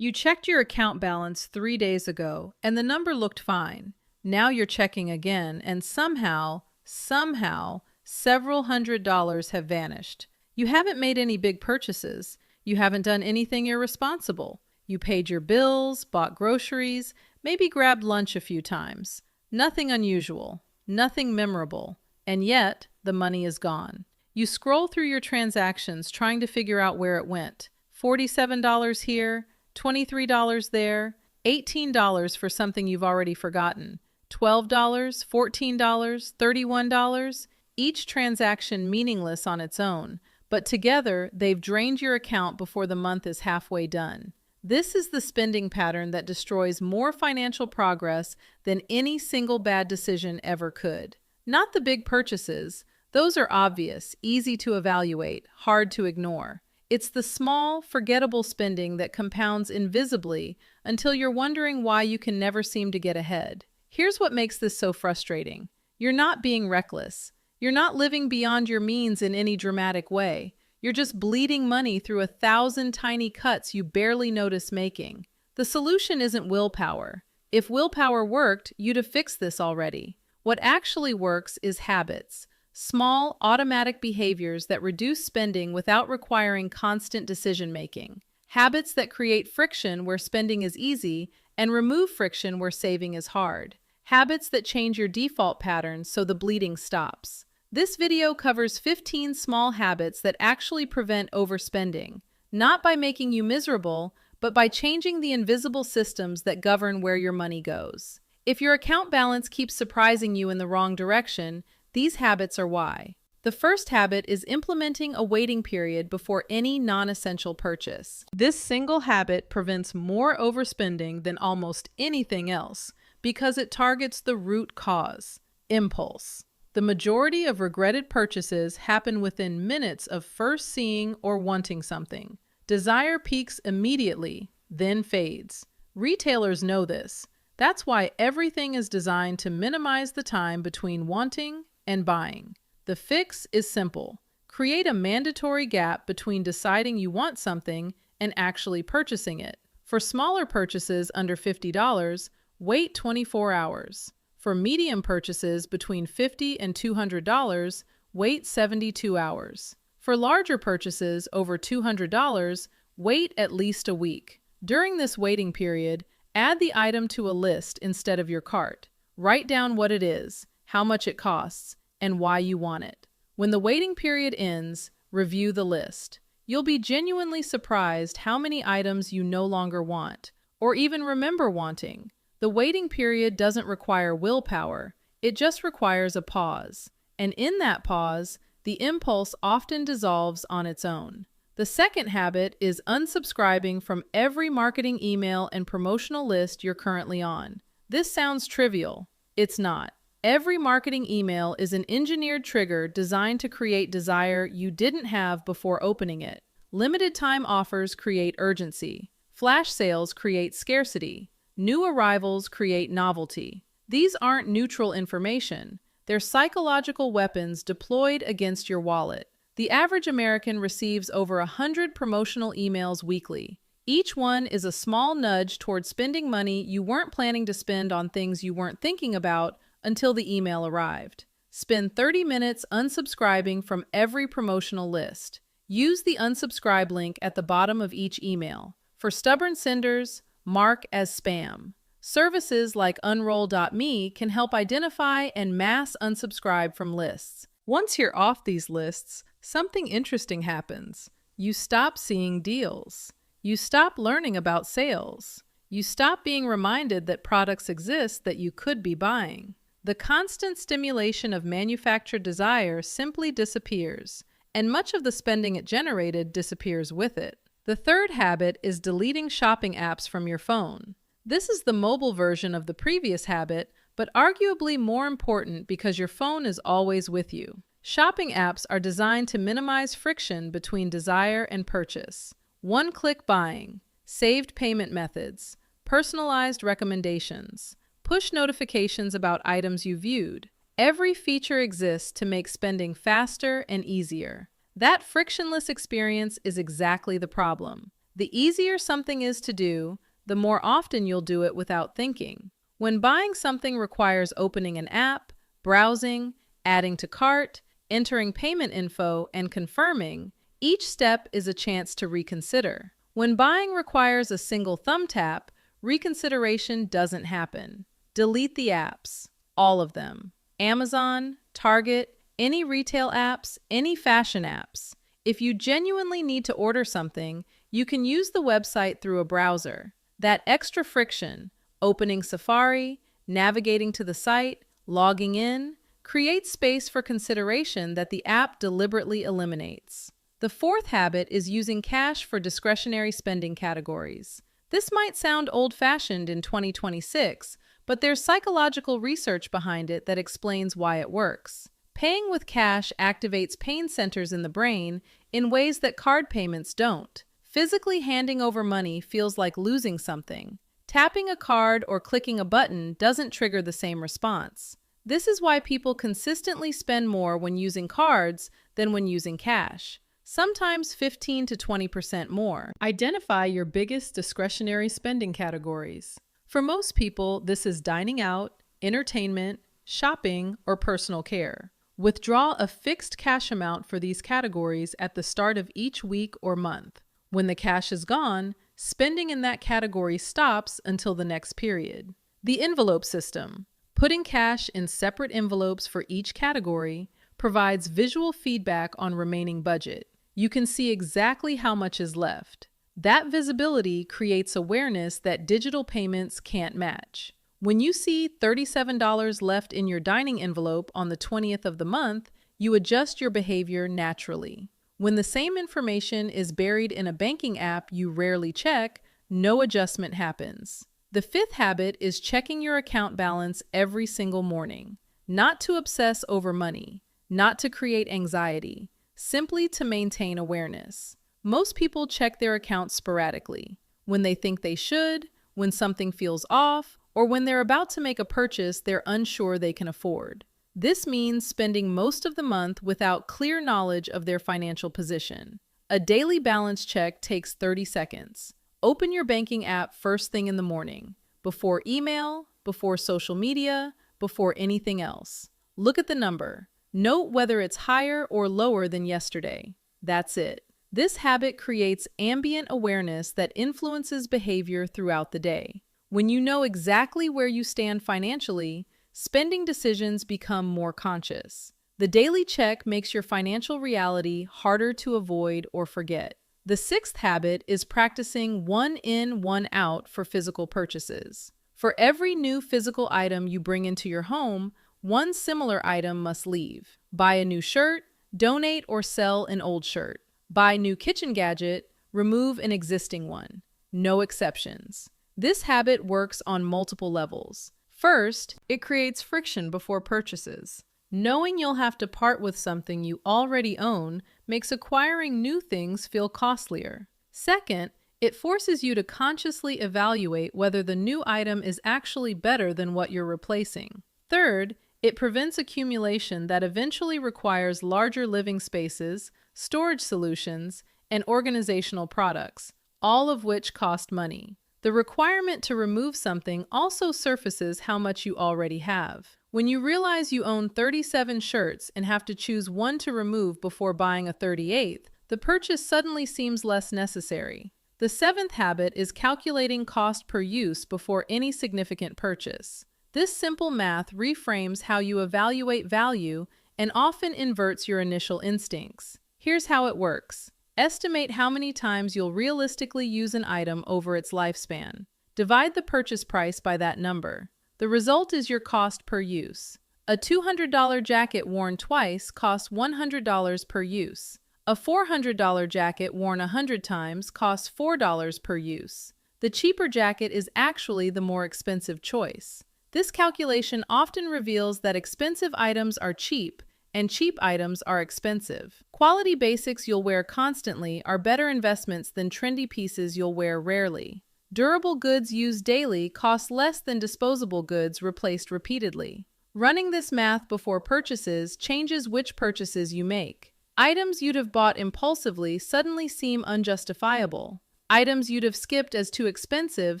You checked your account balance 3 days ago, and the number looked fine. Now you're checking again, and somehow, several $100s have vanished. You haven't made any big purchases. You haven't done anything irresponsible. You paid your bills, bought groceries, maybe grabbed lunch a few times. Nothing unusual, nothing memorable, and yet the money is gone. You scroll through your transactions trying to figure out where it went. $47 here, $23 there, $18 for something you've already forgotten, $12, $14, $31, each transaction meaningless on its own, but together they've drained your account before the month is halfway done. This is the spending pattern that destroys more financial progress than any single bad decision ever could. Not the big purchases. Those are obvious, easy to evaluate, hard to ignore. It's the small, forgettable spending that compounds invisibly until you're wondering why you can never seem to get ahead. Here's what makes this so frustrating. You're not being reckless. You're not living beyond your means in any dramatic way. You're just bleeding money through 1,000 tiny cuts you barely notice making. The solution isn't willpower. If willpower worked, you'd have fixed this already. What actually works is habits. Small, automatic behaviors that reduce spending without requiring constant decision-making. Habits that create friction where spending is easy and remove friction where saving is hard. Habits that change your default patterns so the bleeding stops. This video covers 15 small habits that actually prevent overspending, not by making you miserable, but by changing the invisible systems that govern where your money goes. If your account balance keeps surprising you in the wrong direction, these habits are why. The first habit is implementing a waiting period before any non-essential purchase. This single habit prevents more overspending than almost anything else because it targets the root cause, impulse. The majority of regretted purchases happen within minutes of first seeing or wanting something. Desire peaks immediately, then fades. Retailers know this. That's why everything is designed to minimize the time between wanting and buying. The fix is simple. Create a mandatory gap between deciding you want something and actually purchasing it. For smaller purchases under $50, wait 24 hours. For medium purchases between $50 and $200, wait 72 hours. For larger purchases over $200, wait at least a week. During this waiting period, add the item to a list instead of your cart. Write down what it is, how much it costs, and why you want it. When the waiting period ends, review the list. You'll be genuinely surprised how many items you no longer want, or even remember wanting. The waiting period doesn't require willpower, it just requires a pause. And in that pause, the impulse often dissolves on its own. The second habit is unsubscribing from every marketing email and promotional list you're currently on. This sounds trivial. It's not. Every marketing email is an engineered trigger designed to create desire you didn't have before opening it. Limited time offers create urgency. Flash sales create scarcity. New arrivals create novelty. These aren't neutral information. They're psychological weapons deployed against your wallet. The average American receives over 100 promotional emails weekly. Each one is a small nudge toward spending money you weren't planning to spend on things you weren't thinking about until the email arrived. Spend 30 minutes unsubscribing from every promotional list. Use the unsubscribe link at the bottom of each email. For stubborn senders, mark as spam. Services like Unroll.me can help identify and mass unsubscribe from lists. Once you're off these lists, something interesting happens. You stop seeing deals. You stop learning about sales. You stop being reminded that products exist that you could be buying. The constant stimulation of manufactured desire simply disappears, and much of the spending it generated disappears with it. The third habit is deleting shopping apps from your phone. This is the mobile version of the previous habit, but arguably more important because your phone is always with you. Shopping apps are designed to minimize friction between desire and purchase. One-click buying, saved payment methods, personalized recommendations, push notifications about items you viewed. Every feature exists to make spending faster and easier. That frictionless experience is exactly the problem. The easier something is to do, the more often you'll do it without thinking. When buying something requires opening an app, browsing, adding to cart, entering payment info, and confirming, each step is a chance to reconsider. When buying requires a single thumb tap, reconsideration doesn't happen. Delete the apps, all of them. Amazon, Target, any retail apps, any fashion apps. If you genuinely need to order something, you can use the website through a browser. That extra friction, opening Safari, navigating to the site, logging in, creates space for consideration that the app deliberately eliminates. The fourth habit is using cash for discretionary spending categories. This might sound old-fashioned in 2026, but there's psychological research behind it that explains why it works. Paying with cash activates pain centers in the brain in ways that card payments don't. Physically handing over money feels like losing something. Tapping a card or clicking a button doesn't trigger the same response. This is why people consistently spend more when using cards than when using cash. Sometimes 15 to 20% more. Identify your biggest discretionary spending categories. For most people, this is dining out, entertainment, shopping, or personal care. Withdraw a fixed cash amount for these categories at the start of each week or month. When the cash is gone, spending in that category stops until the next period. The envelope system. Putting cash in separate envelopes for each category provides visual feedback on remaining budget. You can see exactly how much is left. That visibility creates awareness that digital payments can't match. When you see $37 left in your dining envelope on the 20th of the month, you adjust your behavior naturally. When the same information is buried in a banking app you rarely check, no adjustment happens. The fifth habit is checking your account balance every single morning. Not to obsess over money, not to create anxiety, simply to maintain awareness. Most people check their accounts sporadically, when they think they should, when something feels off, or when they're about to make a purchase they're unsure they can afford. This means spending most of the month without clear knowledge of their financial position. A daily balance check takes 30 seconds. Open your banking app first thing in the morning, before email, before social media, before anything else. Look at the number. Note whether it's higher or lower than yesterday. That's it. This habit creates ambient awareness that influences behavior throughout the day. When you know exactly where you stand financially, spending decisions become more conscious. The daily check makes your financial reality harder to avoid or forget. The sixth habit is practicing one in, one out for physical purchases. For every new physical item you bring into your home, one similar item must leave. Buy a new shirt, donate or sell an old shirt. Buy new kitchen gadget, remove an existing one. No exceptions. This habit works on multiple levels. First, it creates friction before purchases. Knowing you'll have to part with something you already own makes acquiring new things feel costlier. Second, it forces you to consciously evaluate whether the new item is actually better than what you're replacing. Third, it prevents accumulation that eventually requires larger living spaces, storage solutions, and organizational products, all of which cost money. The requirement to remove something also surfaces how much you already have. When you realize you own 37 shirts and have to choose one to remove before buying a 38th, the purchase suddenly seems less necessary. The seventh habit is calculating cost per use before any significant purchase. This simple math reframes how you evaluate value and often inverts your initial instincts. Here's how it works. Estimate how many times you'll realistically use an item over its lifespan. Divide the purchase price by that number. The result is your cost per use. A $200 jacket worn twice costs $100 per use. A $400 jacket worn 100 times costs $4 per use. The cheaper jacket is actually the more expensive choice. This calculation often reveals that expensive items are cheap and cheap items are expensive. Quality basics you'll wear constantly are better investments than trendy pieces you'll wear rarely. Durable goods used daily cost less than disposable goods replaced repeatedly. Running this math before purchases changes which purchases you make. Items you'd have bought impulsively suddenly seem unjustifiable. Items you'd have skipped as too expensive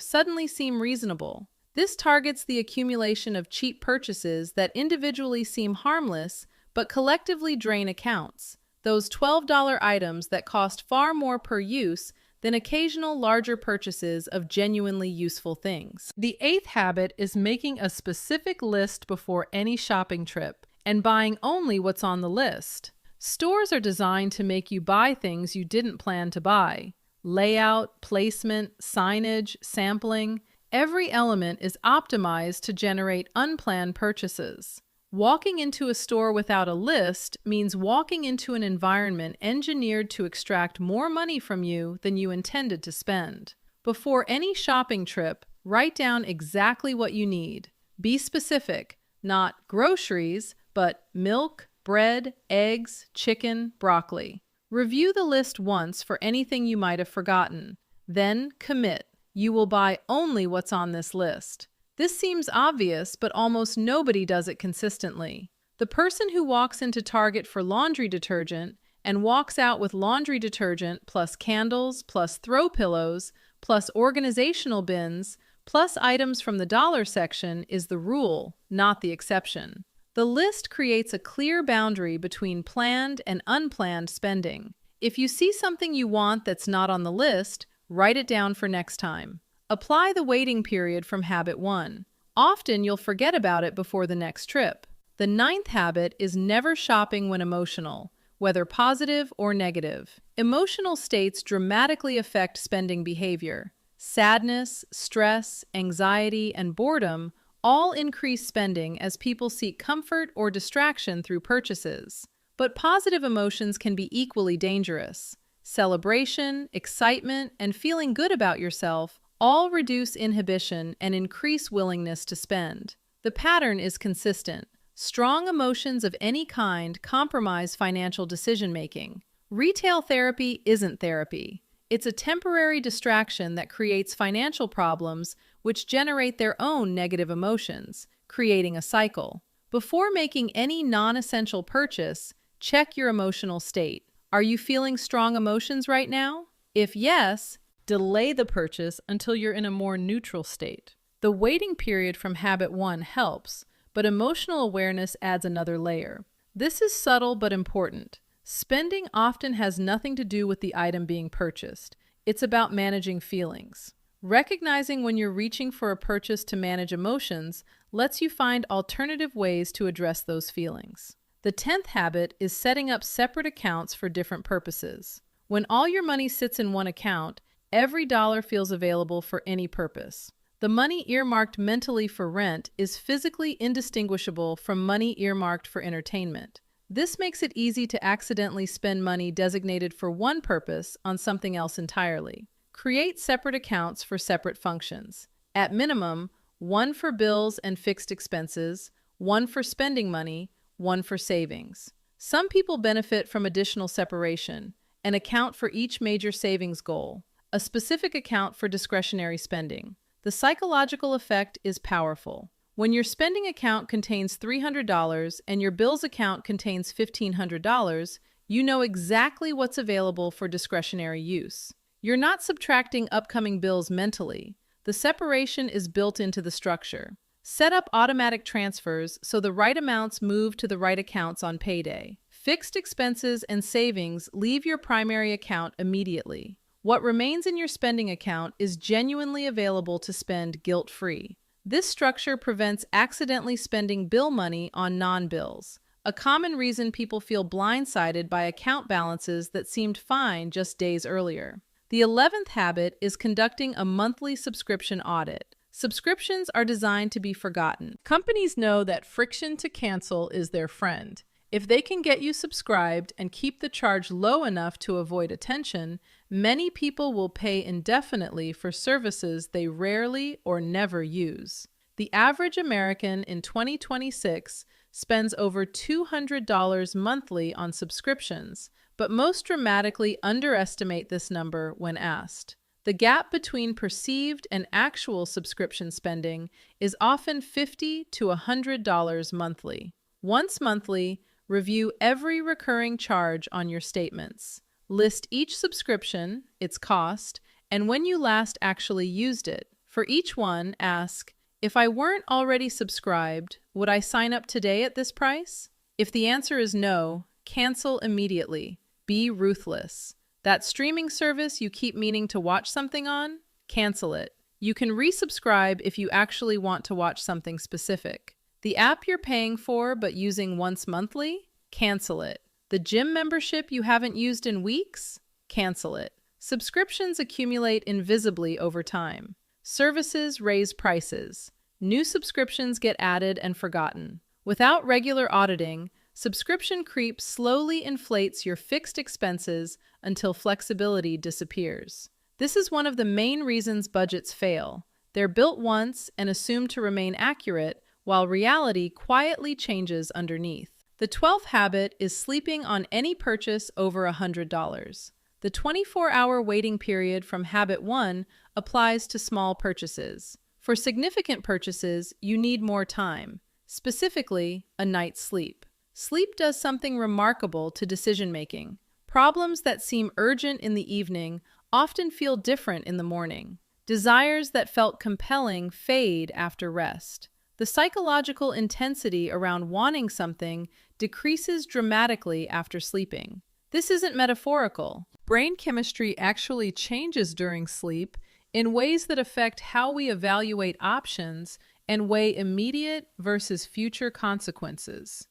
suddenly seem reasonable. This targets the accumulation of cheap purchases that individually seem harmless but collectively drain accounts. Those $12 items that cost far more per use than occasional larger purchases of genuinely useful things. The eighth habit is making a specific list before any shopping trip and buying only what's on the list. Stores are designed to make you buy things you didn't plan to buy. Layout, placement, signage, sampling, every element is optimized to generate unplanned purchases. Walking into a store without a list means walking into an environment engineered to extract more money from you than you intended to spend. Before any shopping trip, write down exactly what you need. Be specific, not groceries, but milk, bread, eggs, chicken, broccoli. Review the list once for anything you might have forgotten. Then commit. You will buy only what's on this list. This seems obvious, but almost nobody does it consistently. The person who walks into Target for laundry detergent and walks out with laundry detergent plus candles, plus throw pillows, plus organizational bins, plus items from the dollar section is the rule, not the exception. The list creates a clear boundary between planned and unplanned spending. If you see something you want that's not on the list, write it down for next time. Apply the waiting period from habit 1. Often you'll forget about it before the next trip. The ninth habit is never shopping when emotional, whether positive or negative. Emotional states dramatically affect spending behavior. Sadness, stress, anxiety, and boredom all increase spending as people seek comfort or distraction through purchases. But positive emotions can be equally dangerous. Celebration, excitement, and feeling good about yourself all reduce inhibition and increase willingness to spend. The pattern is consistent. Strong emotions of any kind compromise financial decision-making. Retail therapy isn't therapy. It's a temporary distraction that creates financial problems which generate their own negative emotions, creating a cycle. Before making any non-essential purchase, check your emotional state. Are you feeling strong emotions right now? If yes, delay the purchase until you're in a more neutral state. The waiting period from habit 1 helps, but emotional awareness adds another layer. This is subtle but important. Spending often has nothing to do with the item being purchased. It's about managing feelings. Recognizing when you're reaching for a purchase to manage emotions lets you find alternative ways to address those feelings. The 10th habit is setting up separate accounts for different purposes. When all your money sits in one account, every dollar feels available for any purpose. The money earmarked mentally for rent is physically indistinguishable from money earmarked for entertainment. This makes it easy to accidentally spend money designated for one purpose on something else entirely. Create separate accounts for separate functions. At minimum, one for bills and fixed expenses, one for spending money, one for savings. Some people benefit from additional separation, an account for each major savings goal, a specific account for discretionary spending. The psychological effect is powerful. When your spending account contains $300 and your bills account contains $1,500, you know exactly what's available for discretionary use. You're not subtracting upcoming bills mentally. The separation is built into the structure. Set up automatic transfers so the right amounts move to the right accounts on payday. Fixed expenses and savings leave your primary account immediately. What remains in your spending account is genuinely available to spend guilt-free. This structure prevents accidentally spending bill money on non-bills, a common reason people feel blindsided by account balances that seemed fine just days earlier. The 11th habit is conducting a monthly subscription audit. Subscriptions are designed to be forgotten. Companies know that friction to cancel is their friend. If they can get you subscribed and keep the charge low enough to avoid attention, many people will pay indefinitely for services they rarely or never use. The average American in 2026 spends over $200 monthly on subscriptions, but most dramatically underestimate this number when asked. The gap between perceived and actual subscription spending is often $50 to $100 monthly. Once monthly, review every recurring charge on your statements. List each subscription, its cost, and when you last actually used it. For each one, ask, if I weren't already subscribed, would I sign up today at this price? If the answer is no, cancel immediately. Be ruthless. That streaming service you keep meaning to watch something on? Cancel it. You can resubscribe if you actually want to watch something specific. The app you're paying for but using once monthly? Cancel it. The gym membership you haven't used in weeks? Cancel it. Subscriptions accumulate invisibly over time. Services raise prices. New subscriptions get added and forgotten. Without regular auditing, subscription creep slowly inflates your fixed expenses until flexibility disappears. This is one of the main reasons budgets fail. They're built once and assumed to remain accurate, while reality quietly changes underneath. The 12th habit is sleeping on any purchase over $100. The 24-hour waiting period from habit 1 applies to small purchases. For significant purchases, you need more time, specifically a night's sleep. Sleep does something remarkable to decision-making. Problems that seem urgent in the evening often feel different in the morning. Desires that felt compelling fade after rest. The psychological intensity around wanting something decreases dramatically after sleeping. This isn't metaphorical. Brain chemistry actually changes during sleep in ways that affect how we evaluate options and weigh immediate versus future consequences.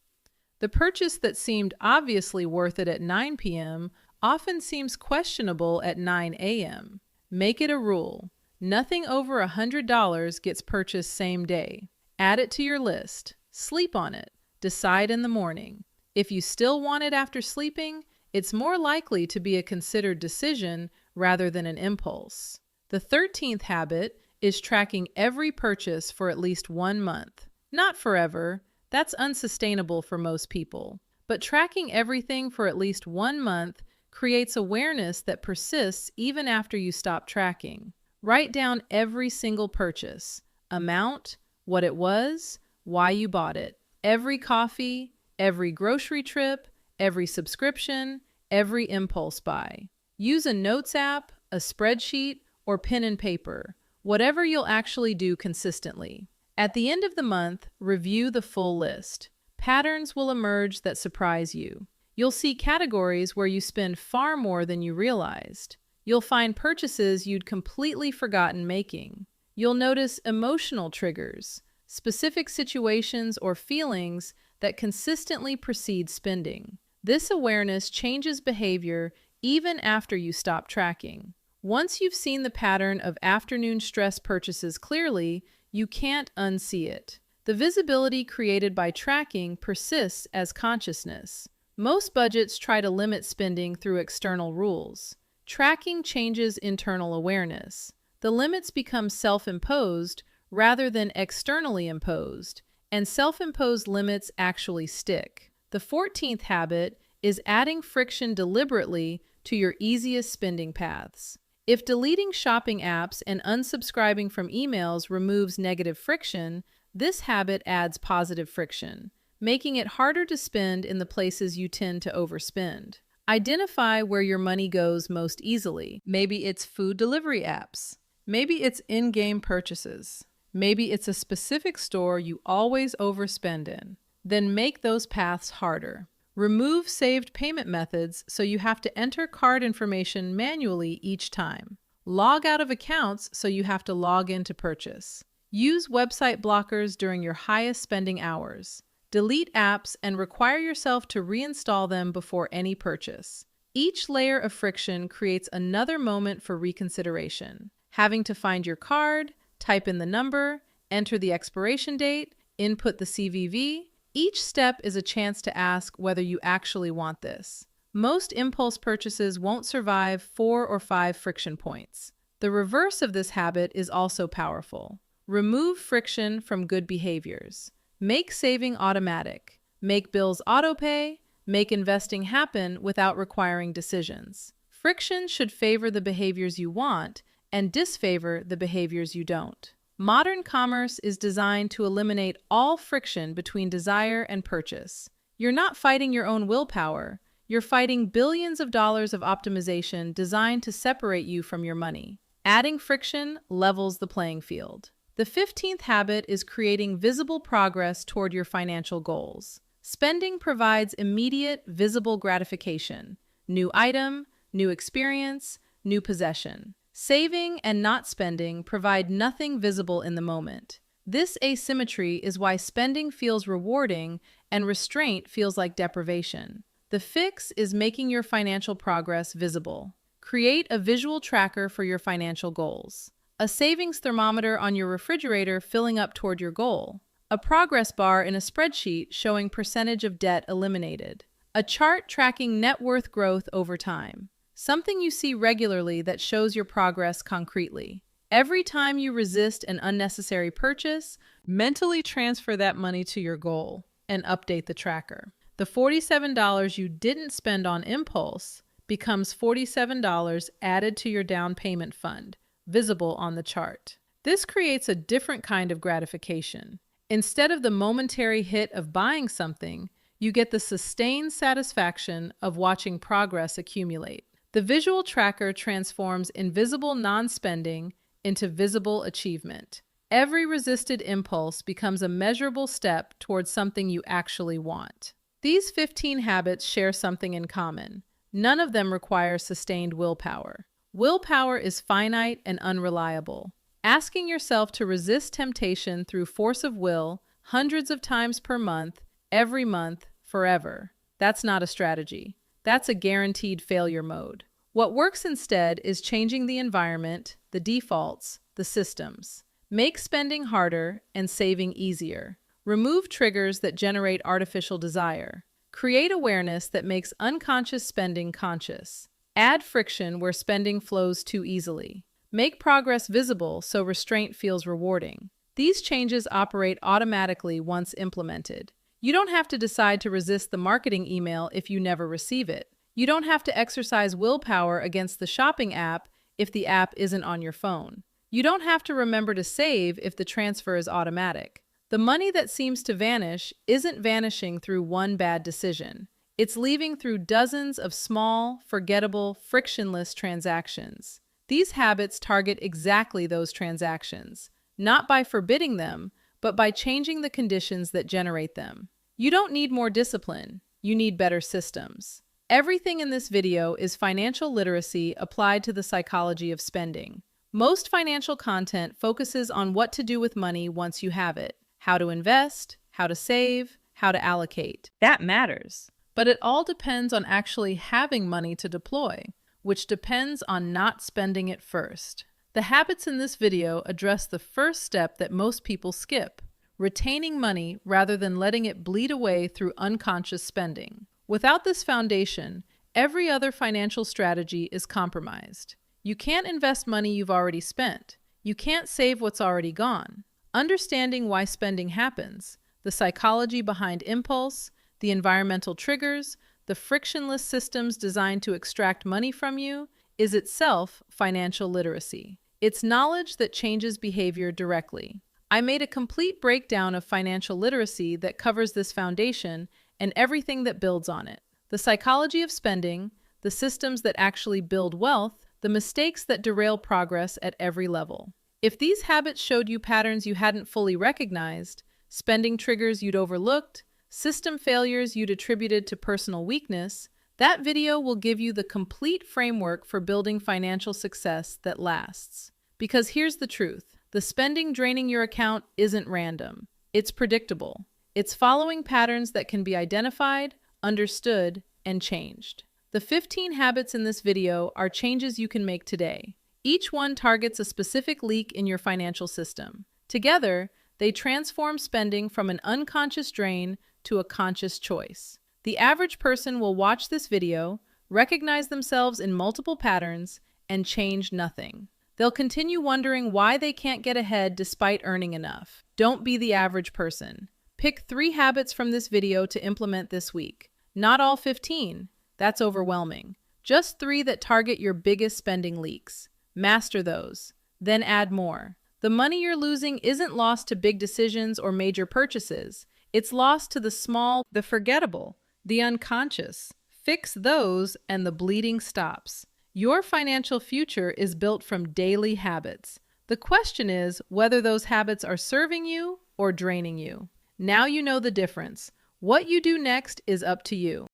The purchase that seemed obviously worth it at 9 p.m. often seems questionable at 9 a.m. Make it a rule. Nothing over $100 gets purchased same day. Add it to your list. Sleep on it. Decide in the morning. If you still want it after sleeping, it's more likely to be a considered decision rather than an impulse. The 13th habit is tracking every purchase for at least 1 month. Not forever. That's unsustainable for most people. But tracking everything for at least 1 month creates awareness that persists even after you stop tracking. Write down every single purchase, amount, what it was, why you bought it. Every coffee, every grocery trip, every subscription, every impulse buy. Use a notes app, a spreadsheet, or pen and paper, whatever you'll actually do consistently. At the end of the month, review the full list. Patterns will emerge that surprise you. You'll see categories where you spend far more than you realized. You'll find purchases you'd completely forgotten making. You'll notice emotional triggers, specific situations or feelings that consistently precede spending. This awareness changes behavior even after you stop tracking. Once you've seen the pattern of afternoon stress purchases clearly, you can't unsee it. The visibility created by tracking persists as consciousness. Most budgets try to limit spending through external rules. Tracking changes internal awareness. The limits become self-imposed rather than externally imposed, and self-imposed limits actually stick. The 14th habit is adding friction deliberately to your easiest spending paths. If deleting shopping apps and unsubscribing from emails removes negative friction, this habit adds positive friction, making it harder to spend in the places you tend to overspend. Identify where your money goes most easily. Maybe it's food delivery apps. Maybe it's in-game purchases. Maybe it's a specific store you always overspend in. Then make those paths harder. Remove saved payment methods so you have to enter card information manually each time. Log out of accounts so you have to log in to purchase. Use website blockers during your highest spending hours. Delete apps and require yourself to reinstall them before any purchase. Each layer of friction creates another moment for reconsideration. Having to find your card, type in the number, enter the expiration date, input the CVV. Each step is a chance to ask whether you actually want this. Most impulse purchases won't survive 4 or 5 friction points. The reverse of this habit is also powerful. Remove friction from good behaviors. Make saving automatic. Make bills autopay. Make investing happen without requiring decisions. Friction should favor the behaviors you want and disfavor the behaviors you don't. Modern commerce is designed to eliminate all friction between desire and purchase. You're not fighting your own willpower. You're fighting billions of dollars of optimization designed to separate you from your money. Adding friction levels the playing field. The 15th habit is creating visible progress toward your financial goals. Spending provides immediate, visible gratification. New item, new experience, new possession. Saving and not spending provide nothing visible in the moment. This asymmetry is why spending feels rewarding and restraint feels like deprivation. The fix is making your financial progress visible. Create a visual tracker for your financial goals. A savings thermometer on your refrigerator filling up toward your goal. A progress bar in a spreadsheet showing percentage of debt eliminated. A chart tracking net worth growth over time. Something you see regularly that shows your progress concretely. Every time you resist an unnecessary purchase, mentally transfer that money to your goal and update the tracker. The $47 you didn't spend on impulse becomes $47 added to your down payment fund, visible on the chart. This creates a different kind of gratification. Instead of the momentary hit of buying something, you get the sustained satisfaction of watching progress accumulate. The visual tracker transforms invisible non-spending into visible achievement. Every resisted impulse becomes a measurable step towards something you actually want. These 15 habits share something in common. None of them require sustained willpower. Willpower is finite and unreliable. Asking yourself to resist temptation through force of will hundreds of times per month, every month, forever. That's not a strategy. That's a guaranteed failure mode. What works instead is changing the environment, the defaults, the systems. Make spending harder and saving easier. Remove triggers that generate artificial desire. Create awareness that makes unconscious spending conscious. Add friction where spending flows too easily. Make progress visible so restraint feels rewarding. These changes operate automatically once implemented. You don't have to decide to resist the marketing email if you never receive it. You don't have to exercise willpower against the shopping app if the app isn't on your phone. You don't have to remember to save if the transfer is automatic. The money that seems to vanish isn't vanishing through one bad decision. It's leaving through dozens of small, forgettable, frictionless transactions. These habits target exactly those transactions, not by forbidding them, but by changing the conditions that generate them. You don't need more discipline, you need better systems. Everything in this video is financial literacy applied to the psychology of spending. Most financial content focuses on what to do with money once you have it. How to invest, how to save, how to allocate. That matters. But it all depends on actually having money to deploy, which depends on not spending it first. The habits in this video address the first step that most people skip, retaining money rather than letting it bleed away through unconscious spending. Without this foundation, every other financial strategy is compromised. You can't invest money you've already spent. You can't save what's already gone. Understanding why spending happens, the psychology behind impulse, the environmental triggers, the frictionless systems designed to extract money from you, is itself financial literacy. It's knowledge that changes behavior directly. I made a complete breakdown of financial literacy that covers this foundation and everything that builds on it. The psychology of spending, the systems that actually build wealth, the mistakes that derail progress at every level. If these habits showed you patterns you hadn't fully recognized, spending triggers you'd overlooked, system failures you'd attributed to personal weakness, that video will give you the complete framework for building financial success that lasts. Because here's the truth, the spending draining your account isn't random. It's predictable. It's following patterns that can be identified, understood, and changed. The 15 habits in this video are changes you can make today. Each one targets a specific leak in your financial system. Together, they transform spending from an unconscious drain to a conscious choice. The average person will watch this video, recognize themselves in multiple patterns, and change nothing. They'll continue wondering why they can't get ahead despite earning enough. Don't be the average person. Pick 3 habits from this video to implement this week. Not all 15. That's overwhelming. Just 3 that target your biggest spending leaks. Master those. Then add more. The money you're losing isn't lost to big decisions or major purchases. It's lost to the small, the forgettable, the unconscious. Fix those and the bleeding stops. Your financial future is built from daily habits. The question is whether those habits are serving you or draining you. Now you know the difference. What you do next is up to you.